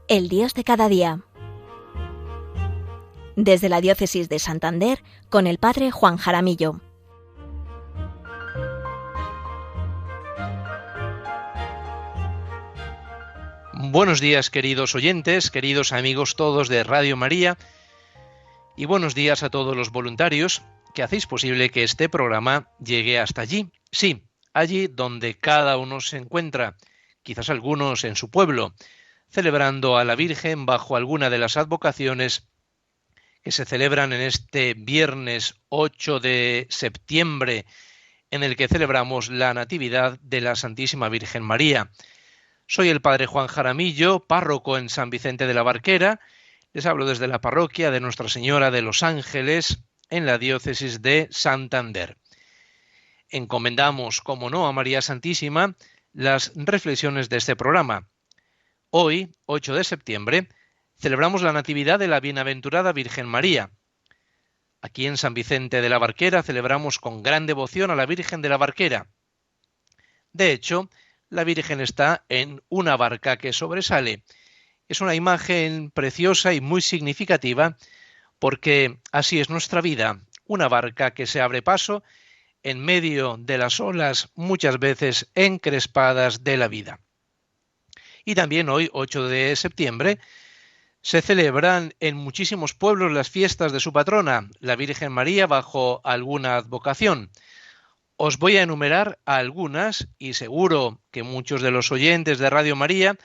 El Dios de cada día. Desde la Diócesis de Santander, con el Padre Juan Jaramillo. Buenos días, queridos oyentes, queridos amigos todos de Radio María, y buenos días a todos los voluntarios que hacéis posible que este programa llegue hasta allí. Sí, allí donde cada uno se encuentra, quizás algunos en su pueblo, celebrando a la Virgen bajo alguna de las advocaciones que se celebran en este viernes 8 de septiembre, en el que celebramos la Natividad de la Santísima Virgen María. Soy el Padre Juan Jaramillo, párroco en San Vicente de la Barquera. Les hablo desde la parroquia de Nuestra Señora de los Ángeles, en la Diócesis de Santander. Encomendamos, como no, a María Santísima las reflexiones de este programa. Hoy, 8 de septiembre, celebramos la Natividad de la Bienaventurada Virgen María. Aquí en San Vicente de la Barquera celebramos con gran devoción a la Virgen de la Barquera. De hecho, la Virgen está en una barca que sobresale. Es una imagen preciosa y muy significativa porque así es nuestra vida, una barca que se abre paso en medio de las olas muchas veces encrespadas de la vida. Y también hoy, 8 de septiembre, se celebran en muchísimos pueblos las fiestas de su patrona, la Virgen María, bajo alguna advocación. Os voy a enumerar algunas y seguro que muchos de los oyentes de Radio María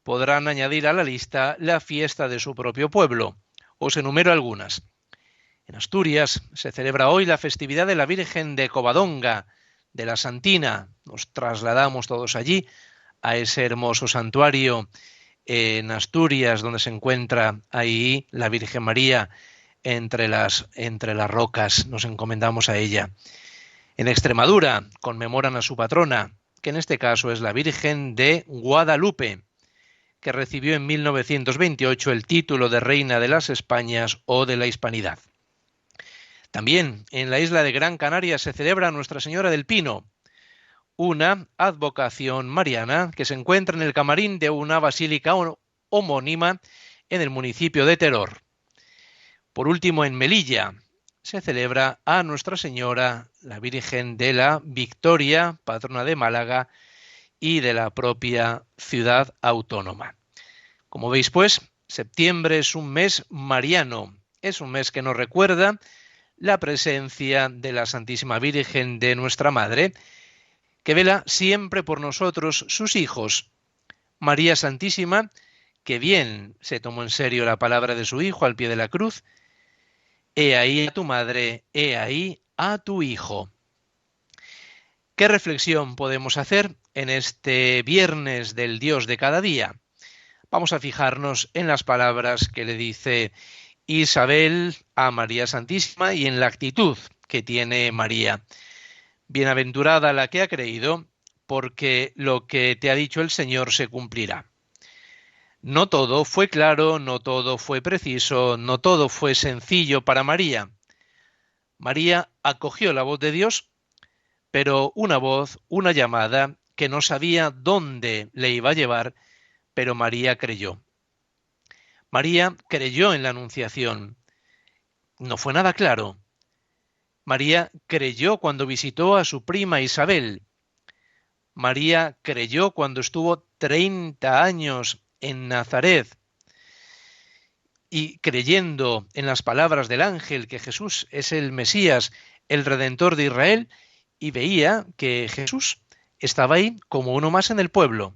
podrán añadir a la lista la fiesta de su propio pueblo. Os enumero algunas. En Asturias se celebra hoy la festividad de la Virgen de Covadonga, de la Santina. Nos trasladamos todos allí, a ese hermoso santuario en Asturias, donde se encuentra ahí la Virgen María entre las rocas. Nos encomendamos a ella. En Extremadura conmemoran a su patrona, que en este caso es la Virgen de Guadalupe, que recibió en 1928 el título de Reina de las Españas o de la Hispanidad. También en la isla de Gran Canaria se celebra Nuestra Señora del Pino, una advocación mariana que se encuentra en el camarín de una basílica homónima en el municipio de Teror. Por último, en Melilla se celebra a Nuestra Señora, la Virgen de la Victoria, patrona de Málaga y de la propia ciudad autónoma. Como veis, pues, septiembre es un mes mariano, es un mes que nos recuerda la presencia de la Santísima Virgen de nuestra Madre, que vela siempre por nosotros, sus hijos. María Santísima, que bien se tomó en serio la palabra de su Hijo al pie de la cruz: «He ahí a tu madre, he ahí a tu hijo». ¿Qué reflexión podemos hacer en este viernes del Dios de cada día? Vamos a fijarnos en las palabras que le dice Isabel a María Santísima y en la actitud que tiene María. Bienaventurada la que ha creído, porque lo que te ha dicho el Señor se cumplirá. No todo fue claro, no todo fue preciso, no todo fue sencillo para María. María acogió la voz de Dios, pero una voz, una llamada, que no sabía dónde le iba a llevar, pero María creyó. María creyó en la Anunciación. No fue nada claro. María creyó cuando visitó a su prima Isabel. María creyó cuando estuvo 30 años en Nazaret y creyendo en las palabras del ángel que Jesús es el Mesías, el Redentor de Israel, y veía que Jesús estaba ahí como uno más en el pueblo.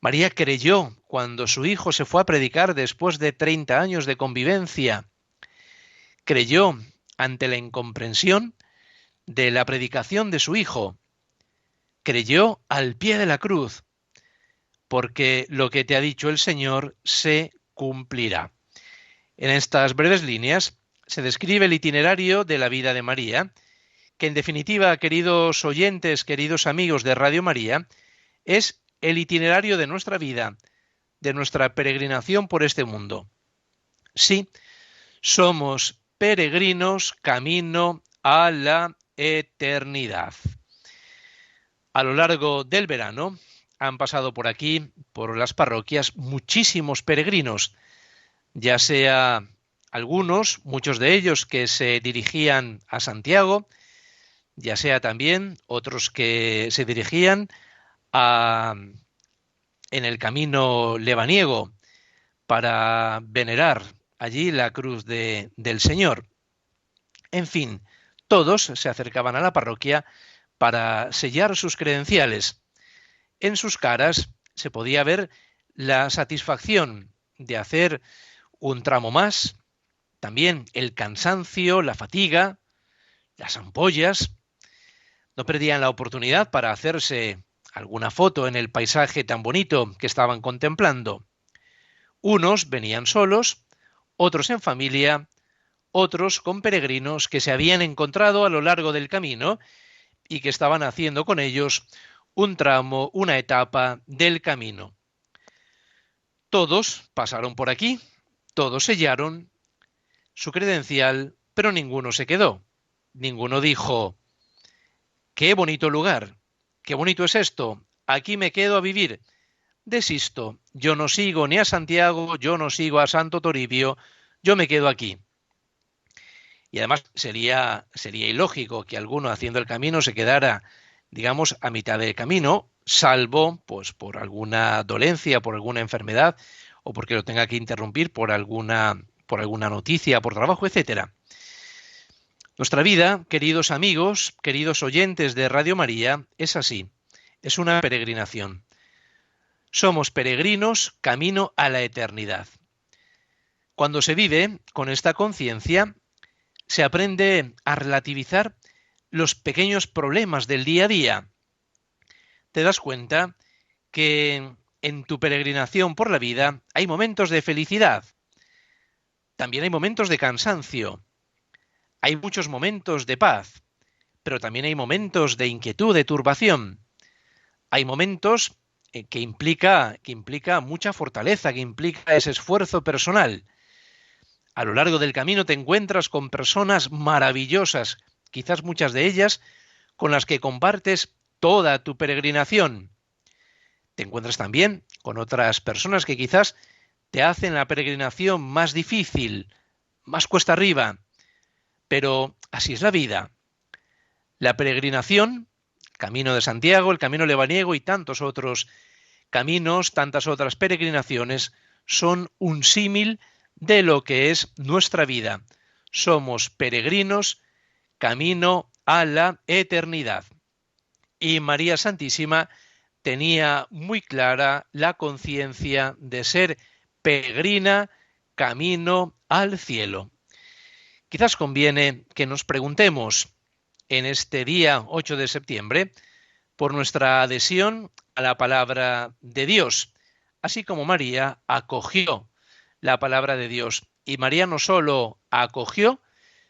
María creyó cuando su hijo se fue a predicar después de 30 años de convivencia. Creyó ante la incomprensión de la predicación de su hijo. Creyó al pie de la cruz, porque lo que te ha dicho el Señor se cumplirá. En estas breves líneas se describe el itinerario de la vida de María, que en definitiva, queridos oyentes, queridos amigos de Radio María, es el itinerario de nuestra vida, de nuestra peregrinación por este mundo. Sí, somos peregrinos camino a la eternidad. A lo largo del verano han pasado por aquí, por las parroquias, muchísimos peregrinos, ya sea algunos, muchos de ellos que se dirigían a Santiago, ya sea también otros que se dirigían en el camino lebaniego para venerar allí la cruz del Señor. En fin, todos se acercaban a la parroquia para sellar sus credenciales. En sus caras se podía ver la satisfacción de hacer un tramo más, también el cansancio, la fatiga, las ampollas. No perdían la oportunidad para hacerse alguna foto en el paisaje tan bonito que estaban contemplando. Unos venían solos, otros en familia, otros con peregrinos que se habían encontrado a lo largo del camino y que estaban haciendo con ellos un tramo, una etapa del camino. Todos pasaron por aquí, todos sellaron su credencial, pero ninguno se quedó. Ninguno dijo: ¡qué bonito lugar! ¡Qué bonito es esto! Aquí me quedo a vivir. Desisto, yo no sigo ni a Santiago, yo no sigo a Santo Toribio, yo me quedo aquí. Y además sería ilógico que alguno haciendo el camino se quedara, digamos, a mitad del camino, salvo pues por alguna dolencia, por alguna enfermedad, o porque lo tenga que interrumpir por alguna noticia, por trabajo, etcétera. Nuestra vida, queridos amigos, queridos oyentes de Radio María, es así, es una peregrinación. Somos peregrinos camino a la eternidad. Cuando se vive con esta conciencia, se aprende a relativizar los pequeños problemas del día a día. Te das cuenta que en tu peregrinación por la vida hay momentos de felicidad, también hay momentos de cansancio, hay muchos momentos de paz, pero también hay momentos de inquietud, de turbación. Hay momentos que implica mucha fortaleza, que implica ese esfuerzo personal. A lo largo del camino te encuentras con personas maravillosas, quizás muchas de ellas con las que compartes toda tu peregrinación. Te encuentras también con otras personas que quizás te hacen la peregrinación más difícil, más cuesta arriba, pero así es la vida. La peregrinación, el Camino de Santiago, el Camino lebaniego y tantos otros caminos, tantas otras peregrinaciones, son un símil de lo que es nuestra vida. Somos peregrinos camino a la eternidad. Y María Santísima tenía muy clara la conciencia de ser peregrina camino al cielo. Quizás conviene que nos preguntemos en este día 8 de septiembre por nuestra adhesión a la palabra de Dios, así como María acogió la palabra de Dios. Y María no solo acogió,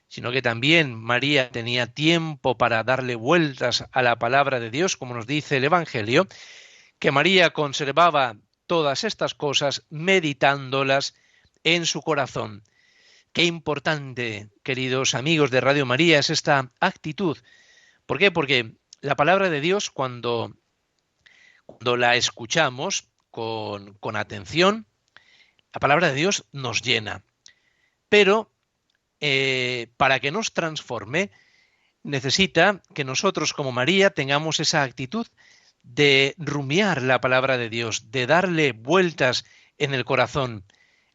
sino que también María tenía tiempo para darle vueltas a la palabra de Dios, como nos dice el Evangelio, que María conservaba todas estas cosas meditándolas en su corazón. Qué importante, queridos amigos de Radio María, es esta actitud. ¿Por qué? Porque la palabra de Dios, cuando la escuchamos con atención, la palabra de Dios nos llena. Pero para que nos transforme, necesita que nosotros como María tengamos esa actitud de rumiar la palabra de Dios, de darle vueltas en el corazón.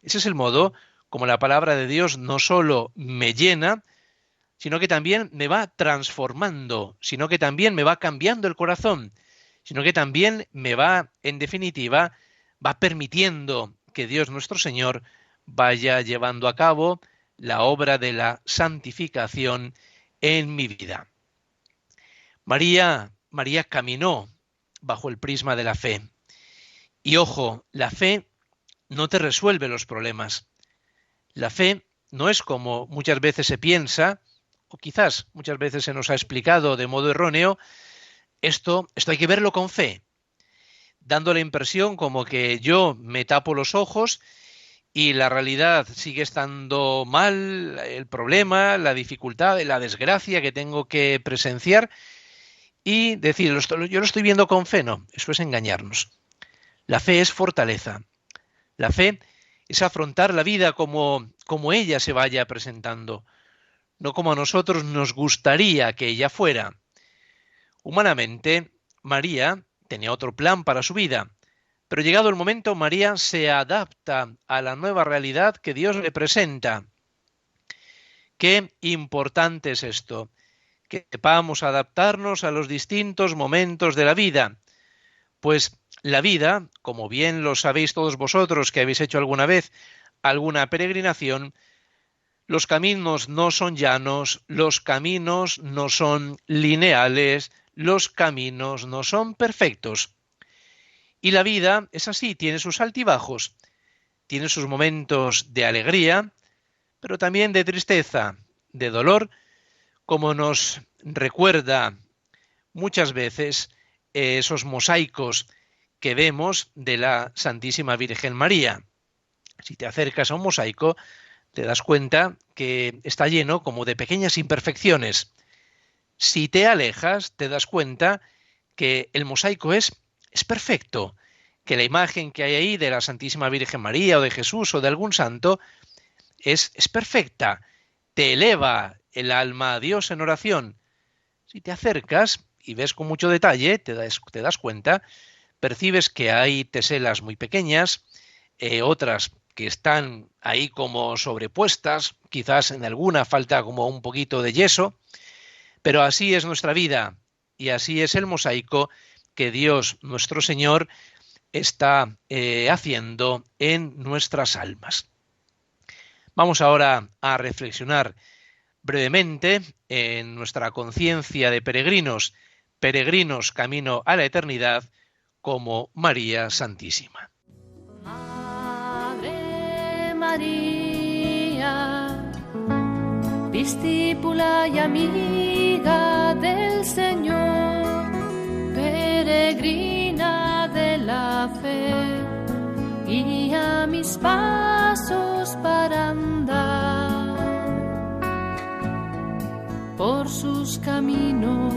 Ese es el modo como la palabra de Dios no solo me llena, sino que también me va transformando, sino que también me va cambiando el corazón, sino que también me va, en definitiva, va permitiendo que Dios nuestro Señor vaya llevando a cabo la obra de la santificación en mi vida. María caminó bajo el prisma de la fe. Y ojo, la fe no te resuelve los problemas. La fe no es como muchas veces se piensa, o quizás muchas veces se nos ha explicado de modo erróneo, esto hay que verlo con fe, dando la impresión como que yo me tapo los ojos y la realidad sigue estando mal, el problema, la dificultad, la desgracia que tengo que presenciar, y decir, yo lo estoy viendo con fe. No, eso es engañarnos. La fe es fortaleza. La fe es afrontar la vida como ella se vaya presentando, no como a nosotros nos gustaría que ella fuera. Humanamente, María tenía otro plan para su vida, pero llegado el momento, María se adapta a la nueva realidad que Dios le presenta. Qué importante es esto, que sepamos adaptarnos a los distintos momentos de la vida, pues la vida, como bien lo sabéis todos vosotros que habéis hecho alguna vez alguna peregrinación, los caminos no son llanos, los caminos no son lineales, los caminos no son perfectos. Y la vida es así, tiene sus altibajos, tiene sus momentos de alegría, pero también de tristeza, de dolor, como nos recuerda muchas veces esos mosaicos que vemos de la Santísima Virgen María. Si te acercas a un mosaico, te das cuenta que está lleno como de pequeñas imperfecciones. Si te alejas, te das cuenta que el mosaico es perfecto, que la imagen que hay ahí de la Santísima Virgen María o de Jesús o de algún santo es perfecta, te eleva el alma a Dios en oración. Si te acercas y ves con mucho detalle, te das cuenta, percibes que hay teselas muy pequeñas, otras que están ahí como sobrepuestas, quizás en alguna falta como un poquito de yeso, pero así es nuestra vida y así es el mosaico que Dios, nuestro Señor, está haciendo en nuestras almas. Vamos ahora a reflexionar brevemente en nuestra conciencia de peregrinos, peregrinos camino a la eternidad, como María Santísima. Madre María, discípula y amiga del Señor, peregrina de la fe, guía mis pasos para andar por sus caminos.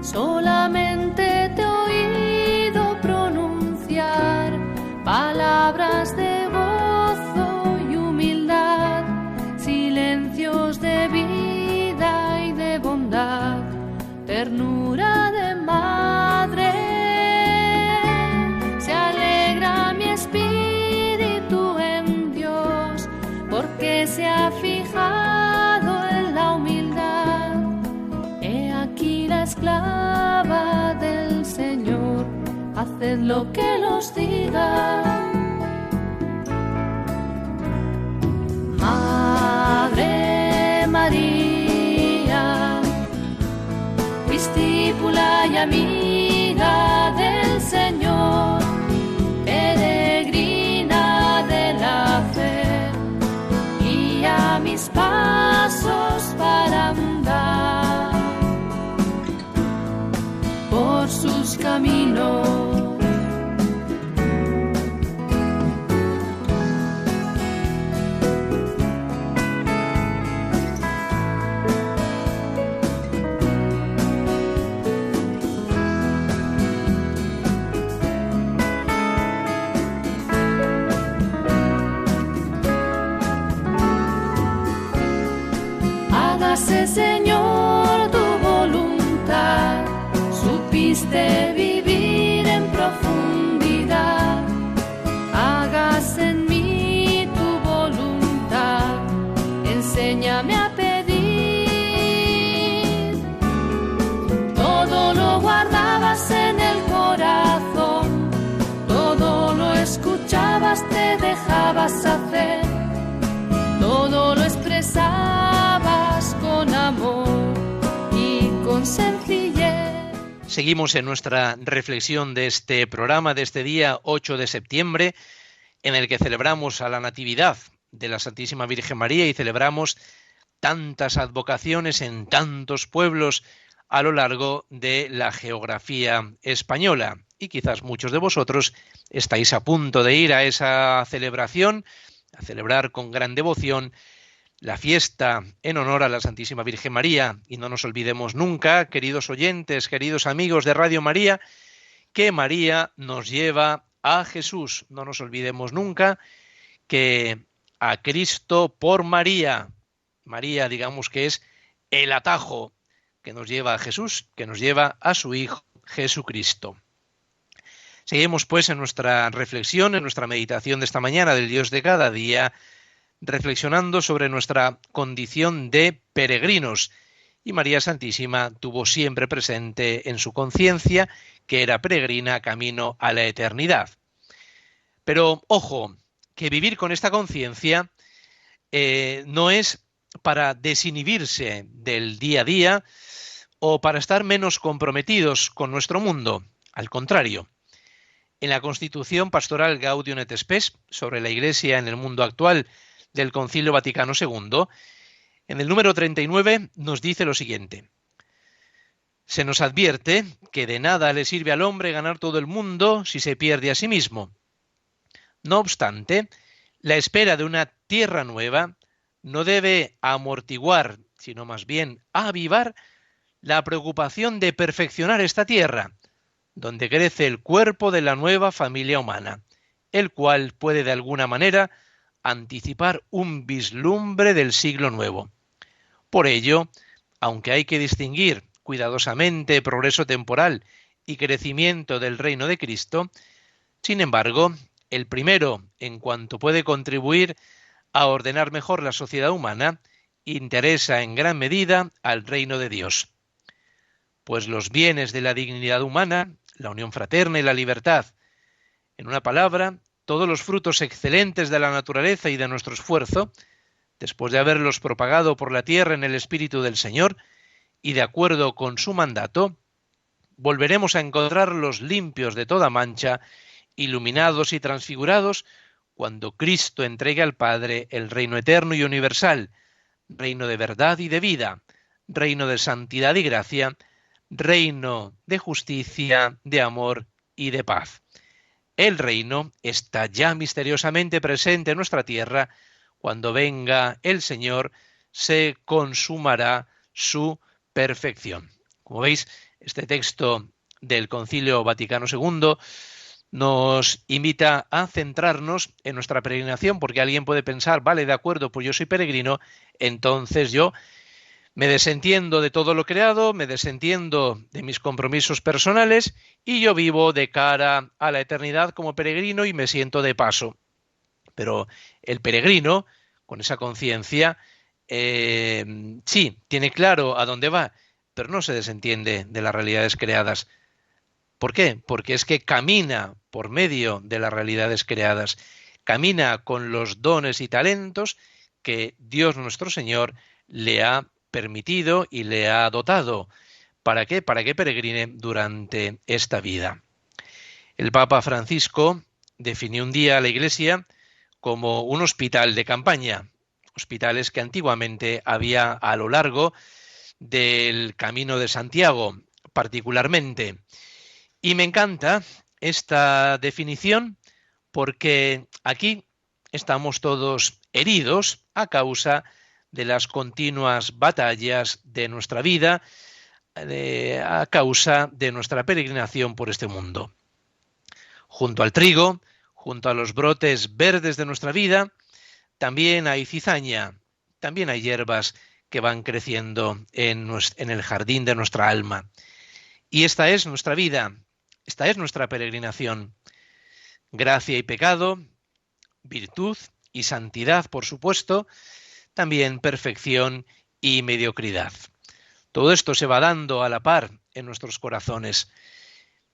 Solamente te he oído pronunciar palabras de gozo y humildad, silencios de vida y de bondad, ternura de madre. Se alegra mi espíritu en Dios, porque se ha fijado en la humildad. He aquí la esclava del Señor, haced lo que los diga. Madre María, discípula y amiga del Señor, peregrina de la fe, guía mis pasos para andar por sus caminos. Hágase, Señor, tu voluntad. Supiste vivir en profundidad. Hágase en mí tu voluntad. Enséñame a pedir. Todo lo guardabas en el corazón. Todo lo escuchabas, te dejabas hacer. Todo lo expresabas con amor y con sencillez. Seguimos en nuestra reflexión de este programa, de este día 8 de septiembre, en el que celebramos a la Natividad de la Santísima Virgen María y celebramos tantas advocaciones en tantos pueblos a lo largo de la geografía española. Y quizás muchos de vosotros estáis a punto de ir a esa celebración, a celebrar con gran devoción la fiesta en honor a la Santísima Virgen María. Y no nos olvidemos nunca, queridos oyentes, queridos amigos de Radio María, que María nos lleva a Jesús. No nos olvidemos nunca que a Cristo por María. María, digamos que es el atajo que nos lleva a Jesús, que nos lleva a su Hijo Jesucristo. Seguimos pues en nuestra reflexión, en nuestra meditación de esta mañana del Dios de cada día, reflexionando sobre nuestra condición de peregrinos. Y María Santísima tuvo siempre presente en su conciencia que era peregrina camino a la eternidad. Pero ojo, que vivir con esta conciencia no es para desinhibirse del día a día o para estar menos comprometidos con nuestro mundo. Al contrario, en la Constitución Pastoral Gaudium et Spes sobre la Iglesia en el mundo actual del Concilio Vaticano II, en el número 39 nos dice lo siguiente: se nos advierte que de nada le sirve al hombre ganar todo el mundo si se pierde a sí mismo. No obstante, la espera de una tierra nueva no debe amortiguar, sino más bien avivar la preocupación de perfeccionar esta tierra, donde crece el cuerpo de la nueva familia humana, el cual puede de alguna manera anticipar un vislumbre del siglo nuevo. Por ello, aunque hay que distinguir cuidadosamente progreso temporal y crecimiento del reino de Cristo, sin embargo, el primero, en cuanto puede contribuir a ordenar mejor la sociedad humana, interesa en gran medida al reino de Dios. Pues los bienes de la dignidad humana, la unión fraterna y la libertad, en una palabra, todos los frutos excelentes de la naturaleza y de nuestro esfuerzo, después de haberlos propagado por la tierra en el Espíritu del Señor y de acuerdo con su mandato, volveremos a encontrarlos limpios de toda mancha, iluminados y transfigurados, cuando Cristo entregue al Padre el reino eterno y universal, reino de verdad y de vida, reino de santidad y gracia, reino de justicia, de amor y de paz. El reino está ya misteriosamente presente en nuestra tierra. Cuando venga el Señor, se consumará su perfección. Como veis, este texto del Concilio Vaticano II nos invita a centrarnos en nuestra peregrinación, porque alguien puede pensar, vale, de acuerdo, pues yo soy peregrino, entonces yo me desentiendo de todo lo creado, me desentiendo de mis compromisos personales y yo vivo de cara a la eternidad como peregrino y me siento de paso. Pero el peregrino, con esa conciencia, sí, tiene claro a dónde va, pero no se desentiende de las realidades creadas. ¿Por qué? Porque es que camina por medio de las realidades creadas, camina con los dones y talentos que Dios nuestro Señor le ha permitido y le ha dotado. ¿Para qué? Para que peregrine durante esta vida. El Papa Francisco definió un día a la Iglesia como un hospital de campaña, hospitales que antiguamente había a lo largo del Camino de Santiago, particularmente. Y me encanta esta definición porque aquí estamos todos heridos a causa de las continuas batallas de nuestra vida, a causa de nuestra peregrinación por este mundo. Junto al trigo, junto a los brotes verdes de nuestra vida, también hay cizaña, también hay hierbas que van creciendo en el jardín de nuestra alma. Y esta es nuestra vida, esta es nuestra peregrinación. Gracia y pecado, virtud y santidad, por supuesto, también perfección y mediocridad. Todo esto se va dando a la par en nuestros corazones.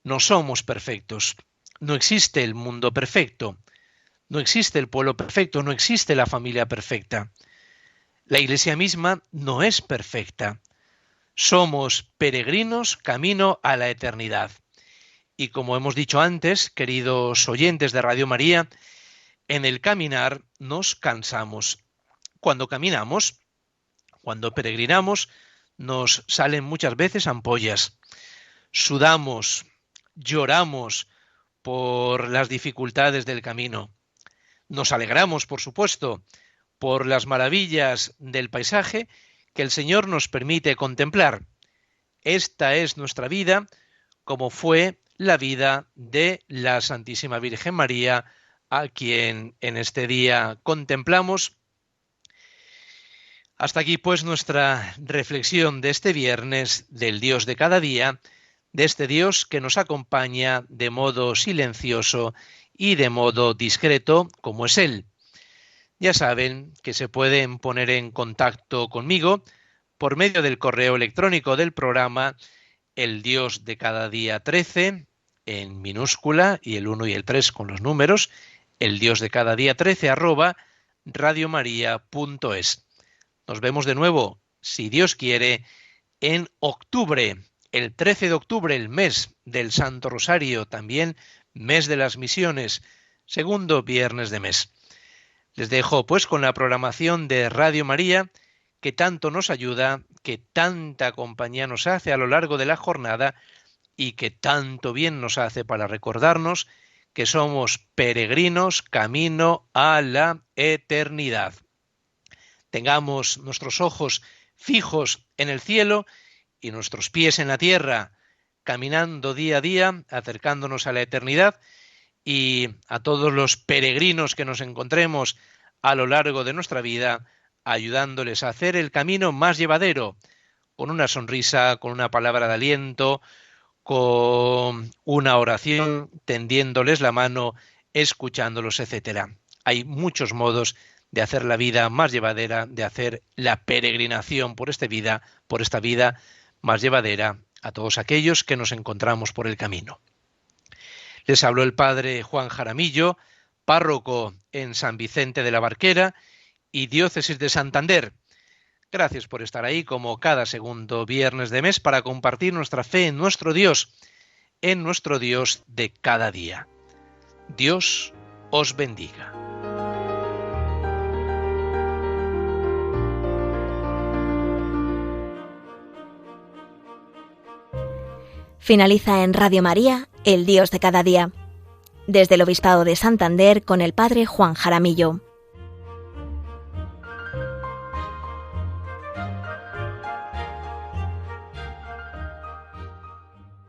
No somos perfectos, no existe el mundo perfecto, no existe el pueblo perfecto, no existe la familia perfecta. La Iglesia misma no es perfecta. Somos peregrinos camino a la eternidad. Y como hemos dicho antes, queridos oyentes de Radio María, en el caminar nos cansamos. Cuando caminamos, cuando peregrinamos, nos salen muchas veces ampollas. Sudamos, lloramos por las dificultades del camino. Nos alegramos, por supuesto, por las maravillas del paisaje que el Señor nos permite contemplar. Esta es nuestra vida, como fue la vida de la Santísima Virgen María, a quien en este día contemplamos. Hasta aquí pues nuestra reflexión de este viernes del Dios de cada día, de este Dios que nos acompaña de modo silencioso y de modo discreto, como es Él. Ya saben que se pueden poner en contacto conmigo por medio del correo electrónico del programa, el Dios de cada día 13, en minúscula, y el 1 y el 3 con los números, el Dios de cada día 13 @radiomaria.es. Nos vemos de nuevo, si Dios quiere, en octubre, el 13 de octubre, el mes del Santo Rosario, también mes de las misiones, segundo viernes de mes. Les dejo pues con la programación de Radio María, que tanto nos ayuda, que tanta compañía nos hace a lo largo de la jornada y que tanto bien nos hace para recordarnos que somos peregrinos camino a la eternidad. Tengamos nuestros ojos fijos en el cielo y nuestros pies en la tierra, caminando día a día, acercándonos a la eternidad, y a todos los peregrinos que nos encontremos a lo largo de nuestra vida, ayudándoles a hacer el camino más llevadero, con una sonrisa, con una palabra de aliento, con una oración, tendiéndoles la mano, escuchándolos, etc. Hay muchos modos de hacer la vida más llevadera, de hacer la peregrinación por esta vida más llevadera a todos aquellos que nos encontramos por el camino. Les habló el padre Juan Jaramillo, párroco en San Vicente de la Barquera y diócesis de Santander. Gracias por estar ahí como cada segundo viernes de mes para compartir nuestra fe en nuestro Dios de cada día. Dios os bendiga. Finaliza en Radio María, el Dios de cada día. Desde el Obispado de Santander con el padre Juan Jaramillo.